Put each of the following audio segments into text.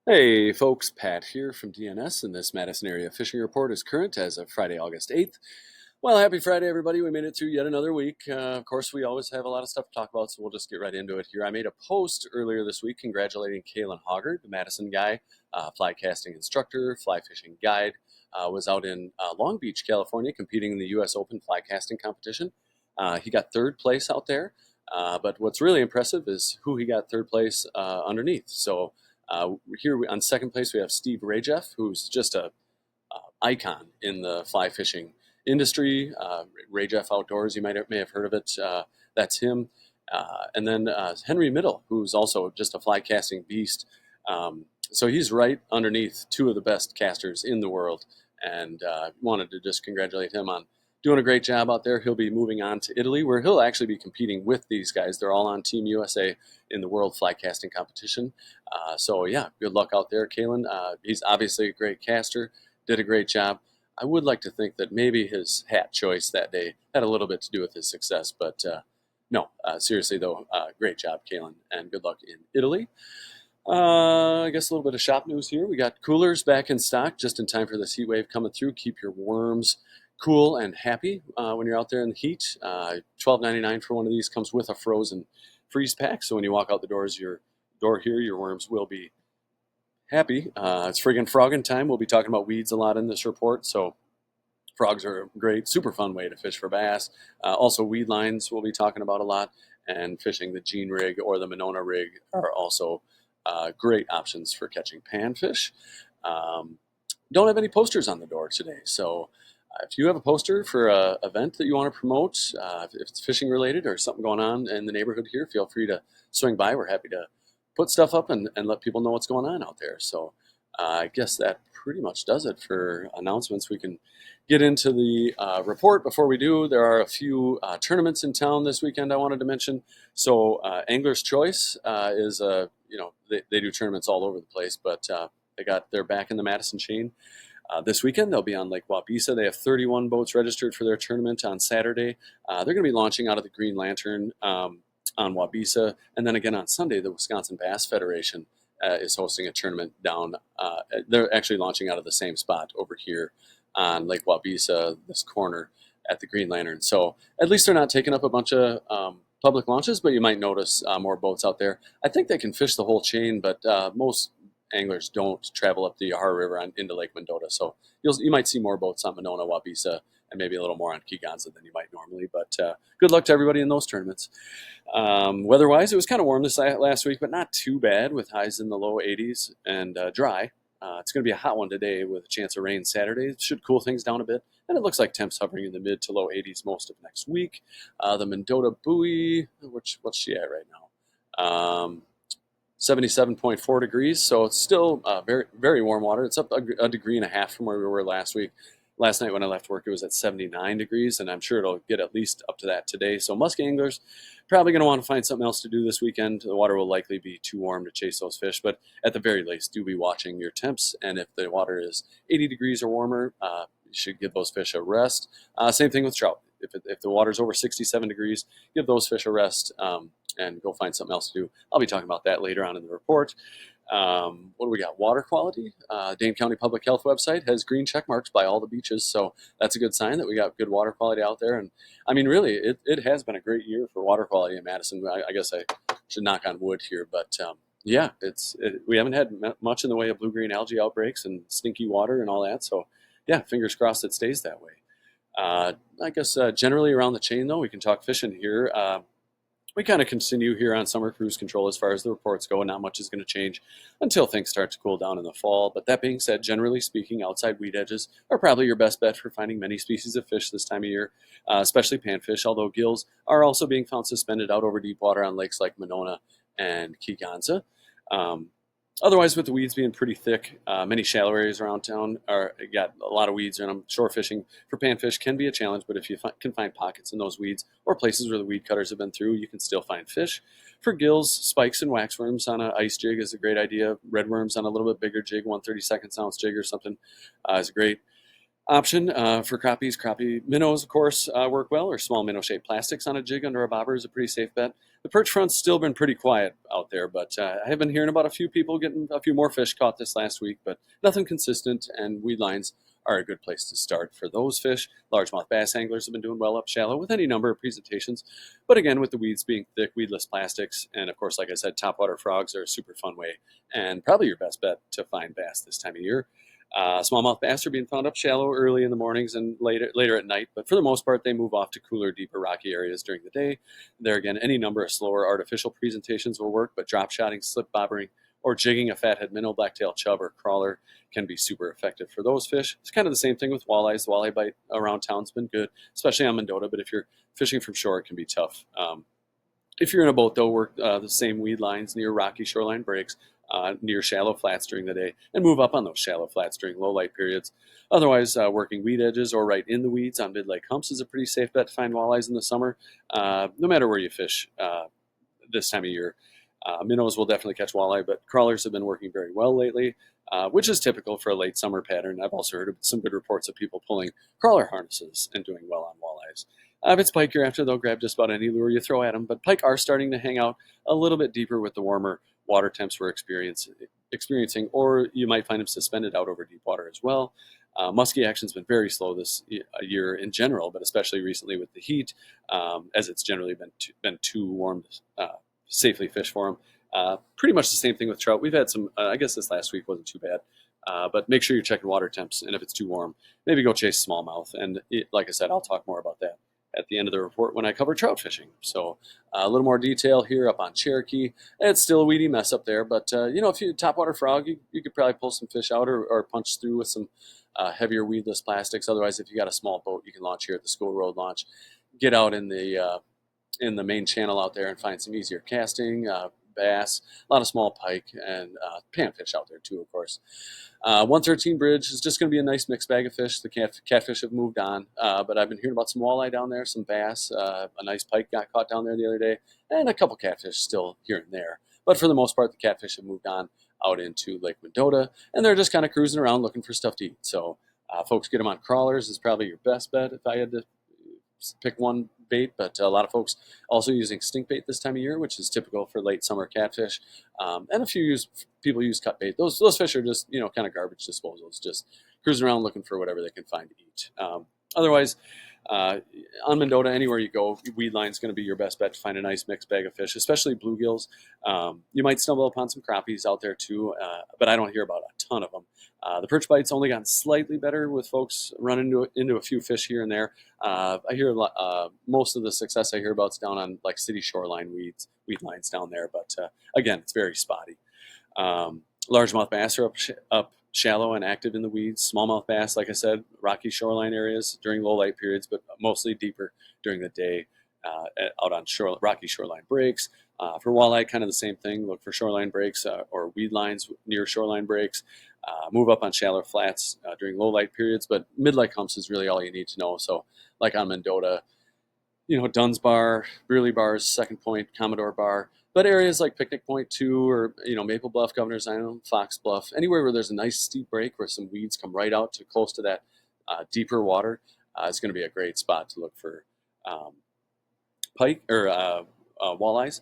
Hey folks, Pat here from DNS, and this Madison area fishing report is current as of Friday, August 8th. Well, happy Friday, everybody. We made it through yet another week. Of course, we always have a lot of stuff to talk about, so we'll just get right into it here. I made a post earlier this week congratulating Kalyn Hoggard, the Madison guy, fly casting instructor, fly fishing guide, was out in Long Beach, California, competing in the U.S. Open fly casting competition. He got third place out there, but what's really impressive is who he got third place underneath. So here on second place, we have Steve Rajeff, who's just a icon in the fly fishing industry. Rajeff Outdoors, you may have heard of it. That's him. And then Henry Middle, who's also just a fly casting beast. So he's right underneath two of the best casters in the world, and wanted to just congratulate him on doing a great job out there. He'll be moving on to Italy, where he'll actually be competing with these guys. They're all on Team USA in the World Fly Casting Competition. So yeah, good luck out there, Kalyn. He's obviously a great caster, did a great job. I would like to think that maybe his hat choice that day had a little bit to do with his success, but no, seriously though, great job, Kalyn, and good luck in Italy. I guess a little bit of shop news here. We got coolers back in stock just in time for this heat wave coming through. Keep your worms cool and happy when you're out there in the heat. $12.99 for one of these, comes with a frozen freeze pack. So when you walk out the doors, your door here, your worms will be happy. It's friggin' frogging time. We'll be talking about weeds a lot in this report. So frogs are a great, super fun way to fish for bass. Also, weed lines we'll be talking about a lot, and fishing the Gene rig or the Manona rig are also great options for catching panfish. Don't have any posters on the door today, so if you have a poster for an event that you want to promote, if it's fishing related or something going on in the neighborhood here, feel free to swing by. We're happy to put stuff up and let people know what's going on out there. So I guess that pretty much does it for announcements. We can get into the report. Before we do, there are a few tournaments in town this weekend I wanted to mention. So Angler's Choice is they do tournaments all over the place, but they're back in the Madison chain. This weekend, they'll be on Lake Wabisa. They have 31 boats registered for their tournament on Saturday. They're going to be launching out of the Green Lantern on Wabisa. And then again on Sunday, the Wisconsin Bass Federation is hosting a tournament down. They're actually launching out of the same spot over here on Lake Wabisa, this corner at the Green Lantern. So at least they're not taking up a bunch of public launches, but you might notice more boats out there. I think they can fish the whole chain, but most anglers don't travel up the Yahar River into Lake Mendota. So you might see more boats on Manona, Wabisa, and maybe a little more on Kegonsa than you might normally. But good luck to everybody in those tournaments. Weather-wise, it was kind of warm this last week, but not too bad with highs in the low 80s and dry. It's going to be a hot one today with a chance of rain Saturday. It should cool things down a bit. And it looks like temps hovering in the mid to low 80s most of next week. The Mendota buoy, what's she at right now? 77.4 degrees, so it's still very, very warm water. It's up a degree and a half from where we were last week. Last night when I left work, it was at 79 degrees, and I'm sure it'll get at least up to that today. So musky anglers probably going to want to find something else to do this weekend. The water will likely be too warm to chase those fish, but at the very least, do be watching your temps. And if the water is 80 degrees or warmer, you should give those fish a rest. Same thing with trout. If the water's over 67 degrees, give those fish a rest and go find something else to do. I'll be talking about that later on in the report. What do we got? Water quality. Dane County Public Health website has green check marks by all the beaches, so that's a good sign that we got good water quality out there. And I mean, really, it has been a great year for water quality in Madison. I guess I should knock on wood here, but yeah, we haven't had much in the way of blue-green algae outbreaks and stinky water and all that. So yeah, fingers crossed it stays that way. I guess generally around the chain, though, we can talk fishing here. We kind of continue here on summer cruise control as far as the reports go. Not much is going to change until things start to cool down in the fall. But that being said, generally speaking, outside weed edges are probably your best bet for finding many species of fish this time of year, especially panfish, although gills are also being found suspended out over deep water on lakes like Manona and Kegonsa. Otherwise, with the weeds being pretty thick, many shallow areas around town got a lot of weeds in them. Shore fishing for panfish can be a challenge, but if you can find pockets in those weeds or places where the weed cutters have been through, you can still find fish. For gills, spikes and waxworms on an ice jig is a great idea. Redworms on a little bit bigger jig, 1/32 ounce jig or something, is great. option for crappies. Crappie minnows, of course, work well, or small minnow-shaped plastics on a jig under a bobber is a pretty safe bet. The perch front's still been pretty quiet out there, but I have been hearing about a few people getting a few more fish caught this last week, but nothing consistent, and weed lines are a good place to start for those fish. Largemouth bass anglers have been doing well up shallow with any number of presentations, but again, with the weeds being thick, weedless plastics, and of course, like I said, topwater frogs are a super fun way, and probably your best bet to find bass this time of year. Smallmouth bass are being found up shallow early in the mornings and later at night, but for the most part, they move off to cooler, deeper, rocky areas during the day. There again, any number of slower artificial presentations will work, but drop shotting, slip bobbering, or jigging a fathead minnow, blacktail chub, or crawler can be super effective for those fish. It's kind of the same thing with walleyes. The walleye bite around town's been good, especially on Mendota, but if you're fishing from shore, it can be tough. If you're in a boat, though, work the same weed lines near rocky shoreline breaks, near shallow flats during the day, and move up on those shallow flats during low light periods. Otherwise, working weed edges or right in the weeds on mid-lake humps is a pretty safe bet to find walleyes in the summer, no matter where you fish this time of year. Minnows will definitely catch walleye, but crawlers have been working very well lately, which is typical for a late summer pattern. I've also heard of some good reports of people pulling crawler harnesses and doing well on walleyes. If it's pike you're after, they'll grab just about any lure you throw at them, but pike are starting to hang out a little bit deeper with the warmer water temps we're experiencing, or you might find them suspended out over deep water as well. Muskie action's been very slow this year in general, but especially recently with the heat, as it's generally been too warm to safely fish for them. Pretty much the same thing with trout. We've had some, I guess this last week wasn't too bad, but make sure you're checking water temps, and if it's too warm, maybe go chase smallmouth. And like I said, I'll talk more about that at the end of the report when I cover trout fishing. So a little more detail here up on Cherokee. It's still a weedy mess up there, but if you topwater frog, you could probably pull some fish out or punch through with some heavier weedless plastics. Otherwise, if you got a small boat, you can launch here at the School Road Launch. Get out in the main channel out there and find some easier casting, bass, a lot of small pike, and panfish out there too, of course. 113 Bridge is just going to be a nice mixed bag of fish. The catfish have moved on, but I've been hearing about some walleye down there, some bass, a nice pike got caught down there the other day, and a couple catfish still here and there. But for the most part, the catfish have moved on out into Lake Mendota, and they're just kind of cruising around looking for stuff to eat. So folks get them on crawlers is probably your best bet if I had to pick one bait, but a lot of folks also using stink bait this time of year, which is typical for late summer catfish. And a few people use cut bait. Those fish are just kind of garbage disposals, just cruising around looking for whatever they can find to eat. Otherwise, on Mendota, anywhere you go, weed line is going to be your best bet to find a nice mixed bag of fish, especially bluegills. You might stumble upon some crappies out there too, but I don't hear about a ton of them. The perch bite's only gotten slightly better with folks running into a few fish here and there. I hear most of the success I hear about is down on like city shoreline weed lines down there, but again, it's very spotty. Largemouth bass are up shallow and active in the weeds. Smallmouth bass, like I said, rocky shoreline areas during low light periods, but mostly deeper during the day out on rocky shoreline breaks. For walleye, kind of the same thing. Look for shoreline breaks or weed lines near shoreline breaks. Move up on shallow flats during low light periods, but mid-lake humps is really all you need to know. So like on Mendota, Dunn's Bar, Brearley Bars, Second Point, Commodore Bar, but areas like Picnic Point too, or Maple Bluff, Governor's Island, Fox Bluff, anywhere where there's a nice steep break where some weeds come right out to close to that deeper water, is going to be a great spot to look for pike or walleyes.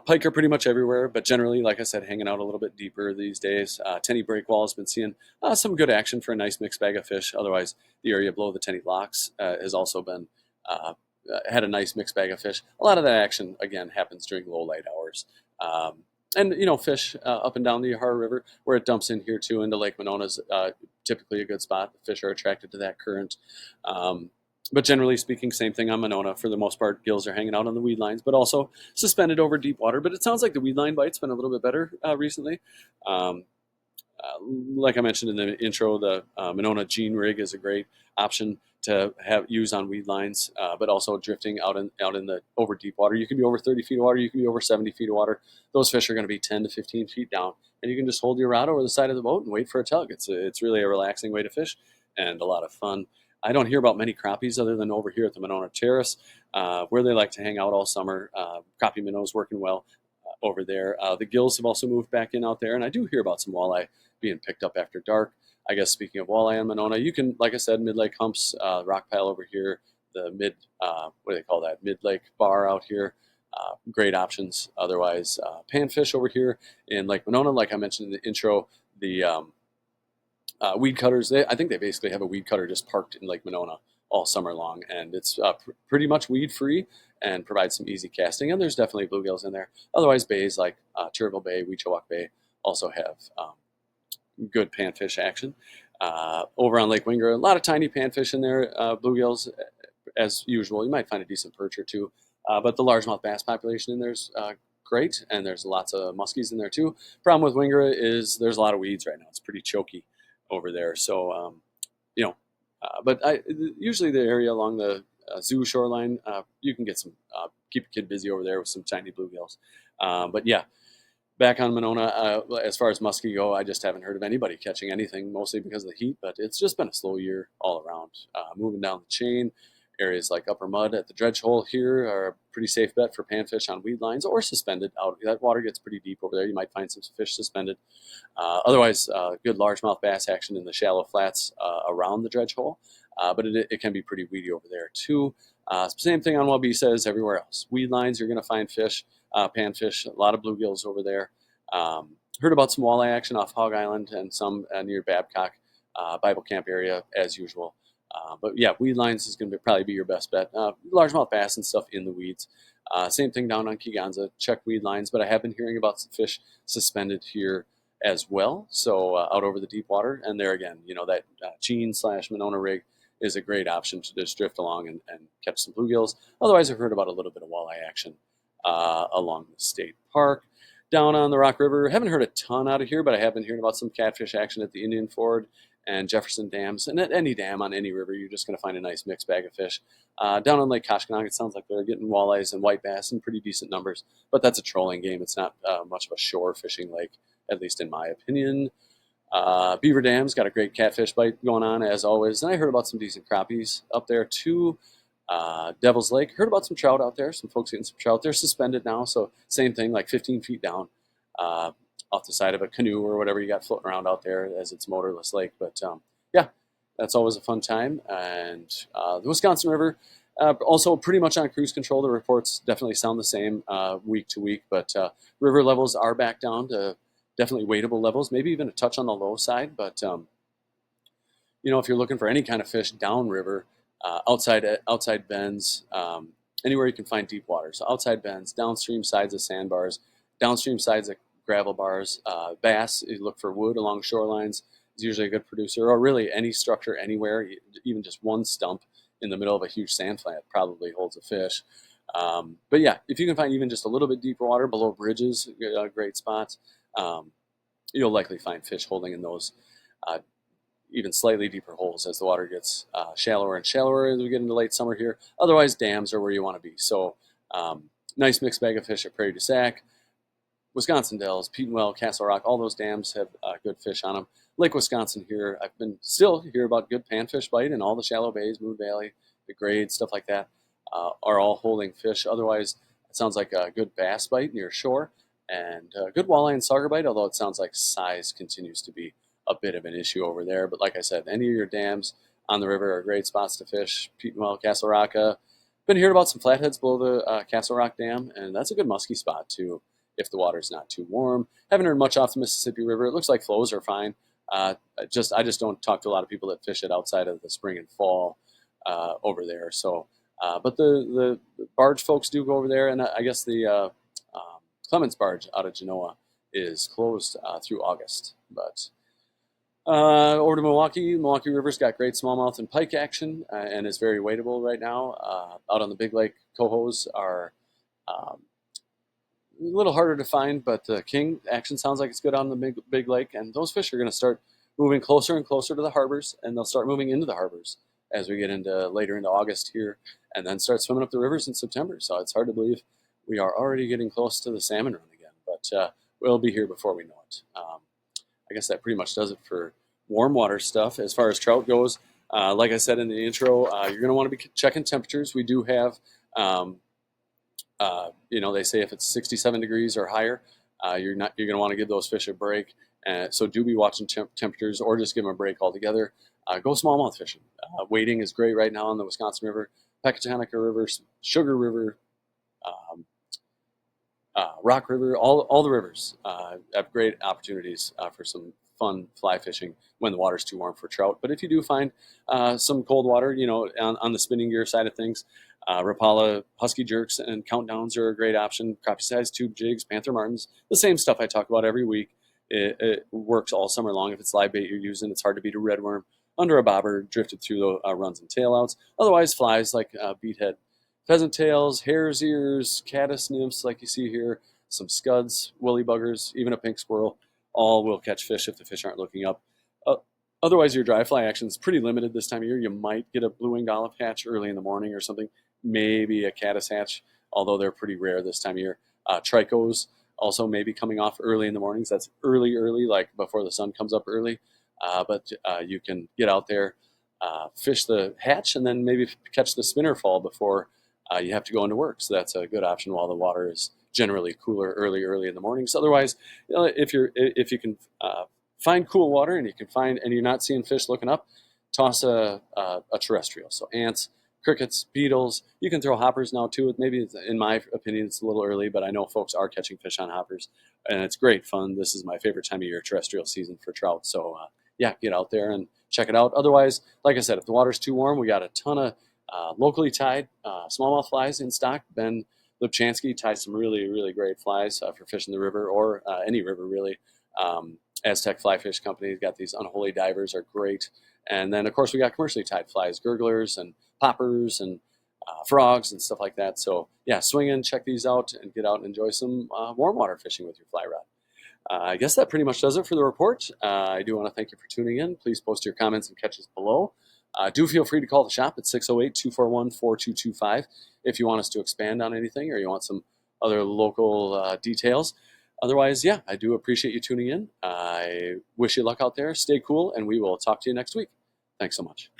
Pike are pretty much everywhere, but generally, like I said, hanging out a little bit deeper these days. Tenney Breakwall has been seeing some good action for a nice mixed bag of fish. Otherwise, the area below the Tenney Locks has also been had a nice mixed bag of fish. A lot of that action, again, happens during low light hours. And fish up and down the Yahara River, where it dumps in here too into Lake Manona is typically a good spot. The fish are attracted to that current. But generally speaking, same thing on Manona. For the most part, gills are hanging out on the weed lines, but also suspended over deep water. But it sounds like the weed line bite's been a little bit better recently. Like I mentioned in the intro, the Manona Gene rig is a great option to use on weed lines, but also drifting out in the over deep water. You can be over 30 feet of water, you can be over 70 feet of water. Those fish are going to be 10 to 15 feet down, and you can just hold your rod over the side of the boat and wait for a tug. It's really a relaxing way to fish and a lot of fun. I don't hear about many crappies other than over here at the Manona Terrace, where they like to hang out all summer. Crappie minnows working well. over there. The gills have also moved back in out there, and I do hear about some walleye being picked up after dark. I guess speaking of walleye on Manona, you can, like I said, mid-lake humps, rock pile over here, the what do they call that, mid-lake bar out here. Great options. Otherwise, panfish over here in Lake Manona, like I mentioned in the intro, the weed cutters. I think they basically have a weed cutter just parked in Lake Manona all summer long, and it's pretty much weed free and provides some easy casting. And there's definitely bluegills in there. Otherwise, bays like Cherokee Bay, Weechawak Bay also have good panfish action. Over on Lake Winger, a lot of tiny panfish in there, bluegills as usual. You might find a decent perch or two, but the largemouth bass population in there's great, and there's lots of muskies in there too. Problem with Wingera is there's a lot of weeds right now. It's pretty choky over there, so but usually the area along the zoo shoreline, you can get some keep a kid busy over there with some tiny bluegills. But yeah, back on Manona, as far as muskie go, I just haven't heard of anybody catching anything, mostly because of the heat, but it's just been a slow year all around. Moving down the chain, areas like Upper Mud at the dredge hole here are a pretty safe bet for panfish on weedlines or suspended out. That water gets pretty deep over there. You might find some fish suspended. Otherwise, good largemouth bass action in the shallow flats around the dredge hole, but it can be pretty weedy over there too. Same thing on Waubesa as everywhere else. Weedlines, you're going to find fish, panfish, a lot of bluegills over there. Heard about some walleye action off Hog Island and some near Babcock Bible Camp area as usual. But yeah, weedlines is going to probably be your best bet. Largemouth bass and stuff in the weeds. Same thing down on Kegonsa. Check weedlines, but I have been hearing about some fish suspended here as well. So out over the deep water, and there again, that Gene/Manona rig is a great option to just drift along and catch some bluegills. Otherwise, I've heard about a little bit of walleye action along the state park. Down on the Rock River, haven't heard a ton out of here, but I have been hearing about some catfish action at the Indian Ford and Jefferson dams. And at any dam on any river, you're just going to find a nice mixed bag of fish. Down on Lake Koshkonong, it sounds like they're getting walleyes and white bass in pretty decent numbers, but that's a trolling game. It's not much of a shore fishing lake, at least in my opinion. Beaver Dam's got a great catfish bite going on, as always. And I heard about some decent crappies up there, too. Devil's Lake, heard about some trout out there. Some folks getting some trout. They're suspended now, so same thing, like 15 feet down off the side of a canoe or whatever you got floating around out there, as it's motorless lake. But yeah, that's always a fun time. And the Wisconsin River, also pretty much on cruise control. The reports definitely sound the same week to week, but river levels are back down to definitely wadeable levels, maybe even a touch on the low side. But if you're looking for any kind of fish downriver, outside bends, anywhere you can find deep water. So outside bends, downstream sides of sandbars, downstream sides of gravel bars, bass. You look for wood along shorelines is usually a good producer, or really any structure anywhere, even just one stump in the middle of a huge sand flat probably holds a fish. But yeah, if you can find even just a little bit deeper water below bridges, great spots, you'll likely find fish holding in those even slightly deeper holes as the water gets shallower and shallower as we get into late summer here. Otherwise, dams are where you want to be. So nice mixed bag of fish at Prairie du Sac. Wisconsin Dells, Petenwell, Castle Rock, all those dams have good fish on them. Lake Wisconsin here, I've been still hear about good panfish bite in all the shallow bays, Moon Valley, the grades, stuff like that, are all holding fish. Otherwise, it sounds like a good bass bite near shore and good walleye and sauger bite, although it sounds like size continues to be a bit of an issue over there. But like I said, any of your dams on the river are great spots to fish. Petenwell, Castle Rock. Been hearing about some flatheads below the Castle Rock Dam, and that's a good musky spot too if the water's not too warm. Haven't heard much off the Mississippi River. It looks like flows are fine. I just don't talk to a lot of people that fish it outside of the spring and fall over there. So, but the barge folks do go over there, and I guess the Clements barge out of Genoa is closed through August. But over to Milwaukee. Milwaukee River's got great smallmouth and pike action and is very wadeable right now. Out on the Big Lake, cohos are a little harder to find, but the king action sounds like it's good on the Big Lake, and those fish are going to start moving closer and closer to the harbors, and they'll start moving into the harbors as we get into later into August here, and then start swimming up the rivers in September. So it's hard to believe we are already getting close to the salmon run again, but we'll be here before we know it. I guess that pretty much does it for warm water stuff. As far as trout goes, like I said in the intro, you're going to want to be checking temperatures. We do have They say if it's 67 degrees or higher, you're going to want to give those fish a break. So do be watching temperatures, or just give them a break altogether. Go smallmouth fishing. Wading is great right now on the Wisconsin River, Pecatonica River, Sugar River, um, Rock River, all the rivers have great opportunities for some fun fly fishing when the water's too warm for trout. But if you do find some cold water, on the spinning gear side of things, Rapala Husky Jerks and Countdowns are a great option. Crappie size tube jigs, Panther Martins, the same stuff I talk about every week. It works all summer long. If it's live bait you're using, it's hard to beat a redworm under a bobber drifted through the runs and tailouts. Otherwise, flies like beathead pheasant tails, hare's ears, caddis nymphs like you see here, some scuds, woolly buggers, even a pink squirrel, all will catch fish if the fish aren't looking up. Uh, Otherwise, your dry fly action is pretty limited this time of year. You might get a blue-winged olive hatch early in the morning or something, maybe a caddis hatch, although they're pretty rare this time of year. Tricos also maybe coming off early in the mornings. That's early, like before the sun comes up early. But you can get out there, fish the hatch, and then maybe catch the spinner fall before you have to go into work. So that's a good option while the water is generally cooler early in the mornings. Otherwise, if you can find cool water and you're not seeing fish looking up, toss a terrestrial. So ants, crickets, beetles. You can throw hoppers now too. Maybe in my opinion it's a little early, but I know folks are catching fish on hoppers, and it's great fun. This is my favorite time of year, terrestrial season for trout. So yeah, get out there and check it out. Otherwise, like I said, if the water's too warm, we got a ton of locally tied smallmouth flies in stock. Ben Lipchansky ties some really great flies for fishing the river, or any river really. Aztec Fly Fish Company got these unholy divers, are great. And then of course we got commercially tied flies, gurglers and poppers and frogs and stuff like that. So yeah, swing in, check these out, and get out and enjoy some warm water fishing with your fly rod. I guess that pretty much does it for the report. I do want to thank you for tuning in. Please post your comments and catches below. Do feel free to call the shop at 608-241-4225 if you want us to expand on anything, or you want some other local details. Otherwise, yeah, I do appreciate you tuning in. I wish you luck out there. Stay cool, and we will talk to you next week. Thanks so much.